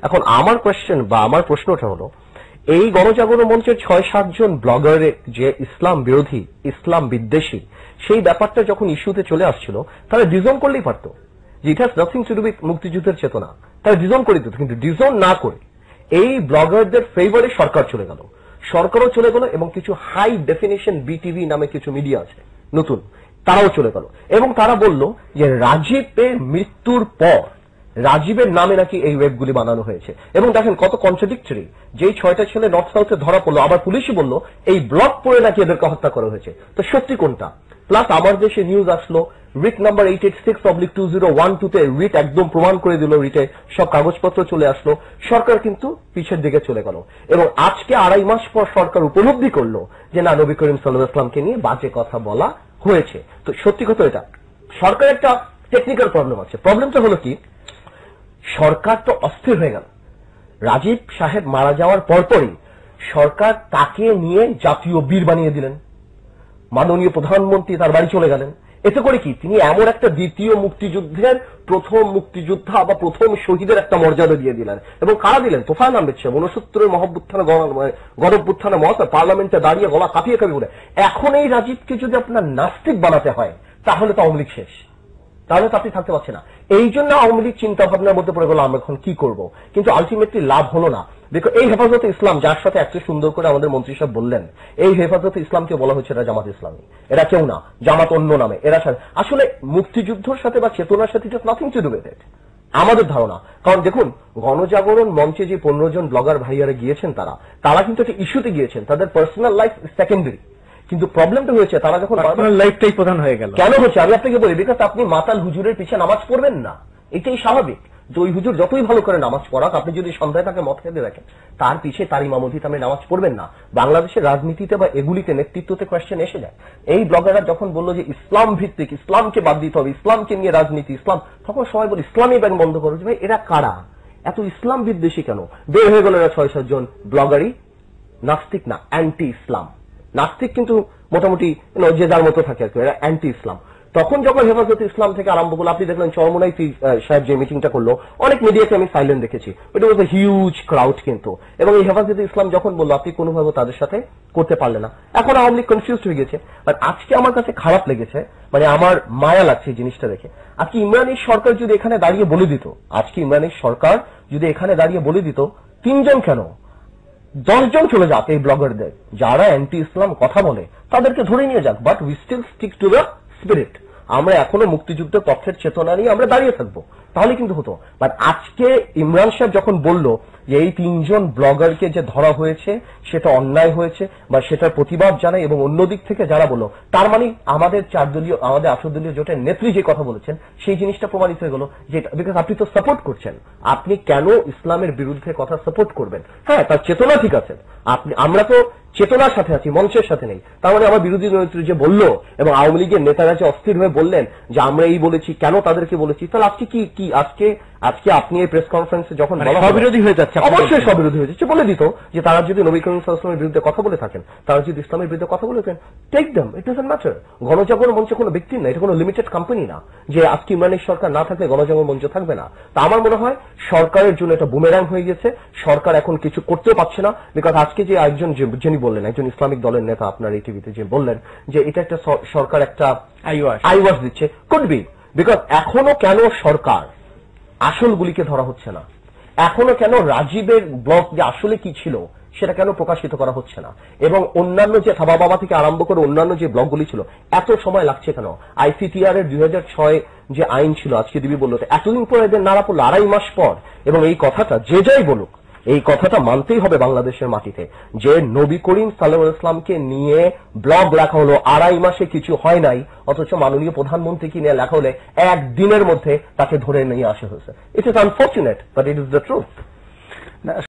এখন আমার কোয়েশ্চেন বা আমার প্রশ্নটা হলো, এই গণজাগরণ মঞ্চের 6-7 জন ব্লগারের যে ইসলাম বিরোধী, ইসলাম বিদ্বেষী, সেই ব্যাপারটা যখন ইস্যুতে চলে আসছিল, তারা ডিজোন করলেই পারতো যে it has nothing to do with মুক্তিযুদ্ধের চেতনা, তারা ডিজোন করে দিত। কিন্তু ডিজোন না করে এই ব্লগারদের ফেভারে সরকার চলে গেল, সরকারও চলে গেল, এবং কিছু হাই ডেফিনেশন বিটিভি নামে কিছু মিডিয়া আছে নতুন, তারাও চলে গেল, এবং তারা বলল যে রাজীবের মৃত্যুর পর রাজীবের নামে নাকি এই ওয়েবগুলি বানানো হয়েছে। এবং দেখেন কত কন্ট্রাডিক্টরি, যেই 6টা ছেলে নর্থ সাউথে ধরা পড়লো, আবার পুলিশই বলল এই ব্লগ পড়ে নাকি এদেরকে হত্যা করা হয়েছে। তো সত্যি কোনটা? প্লাস আমার দেশে নিউজ আসলো, রিট নাম্বার 886/2012 তে রিট একদম প্রমাণ করে দিল, রিটে সব কাগজপত্র চলে আসলো, সরকার কিন্তু পিছের দিকে চলে গেল। এবং আজকে 2.5 মাস পর সরকার উপলব্ধি করলো যে না, নবী করিম সাল্লাল্লাহু আলাইহি ওয়াসাল্লামকে নিয়ে বাজে কথা বলা হয়েছে। তো সত্যি কথা এটা, সরকার একটা টেকনিক্যাল প্রবলেম আছে। প্রবলেমটা হলো কি, সরকার তো অস্থির হয়ে গেল। রাজীব সাহেব মারা যাওয়ার পরপরই সরকার তাকে নিয়ে জাতীয় বীর বানিয়ে দিলেন, মাননীয় প্রধানমন্ত্রী তার বাড়ি চলে গেলেন। এতে করে কি, তিনি এমন একটা দ্বিতীয় মুক্তিযুদ্ধের প্রথম মুক্তিযোদ্ধা বা প্রথম শহীদের একটা মর্যাদা দিয়ে দিলেন। এবং কারা দিলেন? তোফায়েল আহমেদ সাহেব 69-এর গণঅভ্যুত্থানে মহাত্মা পার্লামেন্টে দাঁড়িয়ে গলা কাঁপিয়ে কাঁপিয়ে বলে। এখন এই রাজীবকে যদি আপনার নাস্তিক বানাতে হয়, তাহলে তো আওয়ামী লীগ শেষ, তাহলে তো আপনি থাকতে পারছেন না। এই জন্য আওয়ামী লীগ চিন্তা ভাবনার মধ্যে পড়ে গেল আমরা এখন কি করব। কিন্তু আলটিমেটলি লাভ হলো না। দেখো, এই হেফাজতে ইসলাম, যার সাথে এত সুন্দর করে আমাদের মন্ত্রী সাহেব বললেন, এই হেফাজতে ইসলামকে বলা হচ্ছে এরা জামাত ইসলামী, এরা কেউ না, জামাত অন্য নামে। এরা আসলে মুক্তিযুদ্ধের সাথে বা চেতনার সাথে just nothing to do with it, আমাদের ধারণা। কারণ দেখুন, গণজাগরণ মঞ্চে যে 15 জন ব্লগার ভাইয়ারা গিয়েছেন, তারা কিন্তু একটা ইস্যুতে গিয়েছেন, তাদের পার্সোনাল লাইফ সেকেন্ডারি। কিন্তু প্রবলেমটা হয়েছে তারা যখন লাইফটাই প্রধান হয়ে গেল। কেন হচ্ছে আমি আপনাকে বলি, বিকজ আপনি মাতাল হুজুরের পিছে নামাজ পড়বেন না, এটাই স্বাভাবিক। যে ওই হুজুর যতই ভালো করে নামাজ পড়াক, আপনি যদি সন্ধ্যায় তাকে মদ খেতে দেখেন, তার পিছে তার ইমামতিতে আপনি নামাজ পড়বেন না। বাংলাদেশের রাজনীতিতে বা এগুলিতে নেতৃত্বতে কোয়েশ্চেন এসে যায়। এই ব্লগাররা যখন বললো যে ইসলাম ভিত্তিক, ইসলামকে বাদ দিতে হবে, ইসলামকে নিয়ে রাজনীতি, ইসলাম, তখন সবাই বলে ইসলামী ব্যাংক বন্ধ করো। ভাই, এরা কারা? এত ইসলাম বিদ্বেষী কেন? বের হয়ে গেল এরা 6-7 জন ব্লগারই নাস্তিক না, অ্যান্টি ইসলাম। নাস্তিক কিন্তু মোটামুটি যে যার মতো থাকে আর কি, এরা অ্যান্টি ইসলাম। তখন যখন হেফাজতে ইসলাম থেকে আরম্ভ করলো, আপনি দেখলেন চরমোনাই সাহেব যে মিটিংটা করলো, অনেক মিডিয়াকে আমি সাইলেন্ট দেখেছি, ইট ওয়াজ এ হিউজ ক্রাউড কিন্তু। এবং এই হেফাজতে ইসলাম যখন বললো, আপনি কোনোভাবে তাদের সাথে করতে পারলেন না। এখন আওয়ামী লীগ কনফিউজড হয়ে গেছে। বাট আজকে আমার কাছে খারাপ লেগেছে, মানে আমার মায়া লাগছে এই জিনিসটা দেখে। আজকে ইমরানের সরকার যদি এখানে দাঁড়িয়ে বলে দিত, আজকে ইমরানের সরকার যদি এখানে দাঁড়িয়ে বলে দিত, 3 জন কেন 10 জন চলে যাক এই ব্লগারদের, যারা অ্যান্টি ইসলাম কথা বলে তাদেরকে ধরে নিয়ে যাক, but we still stick to the spirit. আমরা এখনো মুক্তিযুদ্ধের পক্ষের চেতনা নিয়ে আমরা দাঁড়িয়ে থাকবো, তাহলে কিন্তু হতো। বাট আজকে ইমরান সাহেব যখন বলল যে এই 3 জন ব্লগারকে যে ধরা হয়েছে সেটা অন্যায় হয়েছে বা সেটার প্রতিবাদ জানাই, এবং অন্যদিক থেকে যারা বললো, তার মানে আমাদের 4 দলীয়, আমাদের 8 দলীয় জোটের নেত্রী যে কথা বলেছেন সেই জিনিসটা প্রমাণিত হয়ে গেল। যে বিকজ আপনি তো সাপোর্ট করছেন, আপনি কেন ইসলামের বিরুদ্ধে কথা সাপোর্ট করবেন? হ্যাঁ, তার চেতনা ঠিক আছে, আমরা তো চেতনার সাথে আছি, মঞ্চের সাথে নেই। তার মানে আমার বিরোধী নেত্রী যে বললো এবং আওয়ামী লীগের নেতারা যে অস্থির হয়ে বললেন যে আমরা এই বলেছি, কেন তাদেরকে বলেছি, তাহলে আজকে কি আজকে আপনি এই প্রেস কনফারেন্সে যখন সবিরোধী হয়ে যাচ্ছে, অবশ্যই সবিরোধী হয়ে যাচ্ছে, বলে দিত যে তারা যদি নবী করিম সাল্লাল্লাহু আলাইহি ওয়াসাল্লামের বিরুদ্ধে কথা বলে থাকেন, তারা যদি ইসলামের বিরুদ্ধে কথা বলে থাকেন, take them, it doesn't matter. Gonojagoron Mancha কোনো ব্যক্তি না, এটা কোনো লিমিটেড কোম্পানি না যে আজকে ইমরানের সরকার না থাকলে গণজাগরণ মঞ্চ থাকবে না। তা আমার মনে হয় সরকারের জন্য এটা বুমেরাং হয়ে গেছে, সরকার এখন কিছু করতেও পারছে না। বিকজ আজকে যে একজন যিনি বললেন, একজন ইসলামিক দলের নেতা আপনার এই টিভিতে যে বললেন যে এটা একটা সরকার একটা আইওয়াশ দিচ্ছে, কুড বি, বিকজ এখনো কেন সরকার আসলগুলিকে ধরা হচ্ছে না? এখনো কেন রাজীবের ব্লগ যে আসলে কি ছিল সেটা কেন প্রকাশিত করা হচ্ছে না? এবং অন্যান্য যে থাবা বাবা থেকে আরম্ভ করে অন্যান্য যে ব্লগগুলি ছিল, এত সময় লাগছে কেন? আইসিটিআর এর 2006 যে আইন ছিল, আজকে দিবি বললো, এতদিন পর এদের নাড়া পড়লো 2.5 মাস পর। এবং এই কথাটা যে যাই বলুক, এই কথাটা মানতেই হবে বাংলাদেশের মাটিতে, যে নবী করিম সাল্লাল্লাহু আলাইহি ওয়াসাল্লামকে নিয়ে ব্লগ লেখা হলো 2.5 মাসে কিছু হয় নাই, অথচ মাননীয় প্রধানমন্ত্রীকে নিয়ে লেখা হলে 1 দিনের মধ্যে তাকে ধরে নিয়ে আসা হয়েছে। It is unfortunate, but it is the truth.